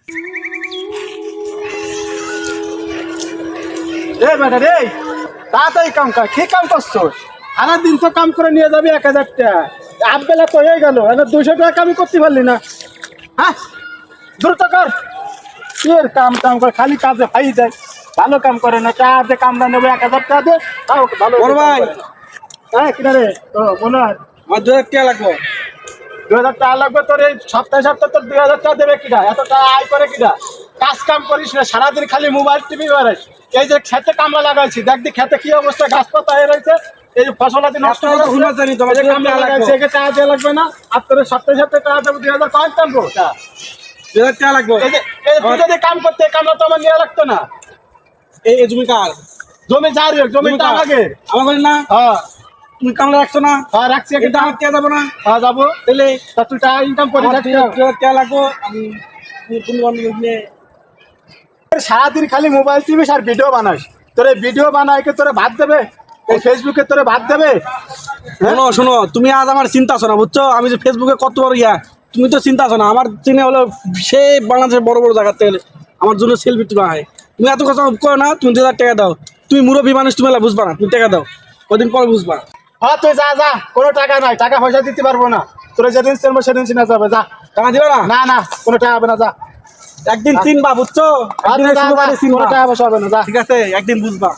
এ বেটা রে, তাড়াতাড়ি কাম কর। কি কাম করছো? সারা দিন তো কাম করে নিয়ে যাবি 1000 টাকা, আধবেলা তো হয়ে গেল, এবার 200 টাকা কামই করতে পারলি না। হ্যাঁ, দ্রুত কর। কি এর কাম কাম করে, খালি কাজে ভাই যায়, ভালো কাম করে না। টাকা দিয়ে কামলা নেবে 1000 টাকা দিয়ে, তাও ভালো বড় ভাই। হ্যাঁ কিনা রে, তো মনে হয় আমার 2000 টাকা লাগবে। 2000 টাকা লাগবে তোর। এই সপ্তাহে সপ্তাহে তোর 2000 টাকা দেবে কিনা? এত টাকা আয় করে কিনা? কাজ কাম করিস না, সারাদিন খালি মোবাইল টিভি বেড়াইস। এই যে খেতে কামলা লাগাইছি, দেখ দি খেতে কি অবস্থা, গাছপাতা হয়ে রয়েছে। এই যে ফসল আদি নষ্ট হয়ে গেছে, হুনা জানি তোমার এই যে কামলা লাগাইছি, একে টাকা দেওয়া লাগবে না? আর তোর সপ্তাহে সপ্তাহে টাকা দেবো 2000, কয়েক টানবো টা। 2000 টাকা লাগবে। এই যে তুই যদি কাম করতে, এই কামলা তো আমার নেওয়া লাগতো না। এই জমি কার? জমি যার হোক, জমিটা আমাকে। আমার না, হ্যাঁ তুমি কামলা রাখছো না? হ্যাঁ রাখছি। কিন্তু আমার টাকা যাবো না। হ্যাঁ যাবো। তাহলে তা তুই টাকা ইনকাম করিস। 2000 টাকা লাগবে। আমি বন্ধু বান্ধব নিয়ে সারাদিন খালি মোবাইল টিভিস আর ভিডিও বানাস। তোরে ভিডিও বানাইকে তোরে ভাত দেবে, এই ফেসবুকে তোরে ভাত দেবে। শোনো শোনো, তুমি আজ আমার চিন্তা আছো না, বুঝছো? আমি যে ফেসবুকে কত বড় তুমি তো চিন্তা আছো না। আমার চিনে হলো সে বাংলাদেশের বড় বড় জায়গার থেকে আমার জন্য সেলফি তোলা হয়। তুমি এত কথা করো না। তুমি 2000 টাকা দাও। তুমি মুরব্বী মানুষ, তুমি এলা বুঝবা না। তুমি টাকা দাও, কদিন পরে বুঝবা। হ্যাঁ তুই যা যা, কোনো টাকা নাই, টাকা পয়সা দিতে পারবো না। তোরে যেদিন চেনবো সেদিন চিনা যাবে, যা। টাকা দিবা না? না না, কোনো টাকা হবে না, যা। একদিন চিনবা, বুঝছো? আর একদিনের যা, শুরু যা, করে কোনো চিনবা। টাকা পয়সা হবে না, যা। ঠিক আছে, একদিন বুঝবা।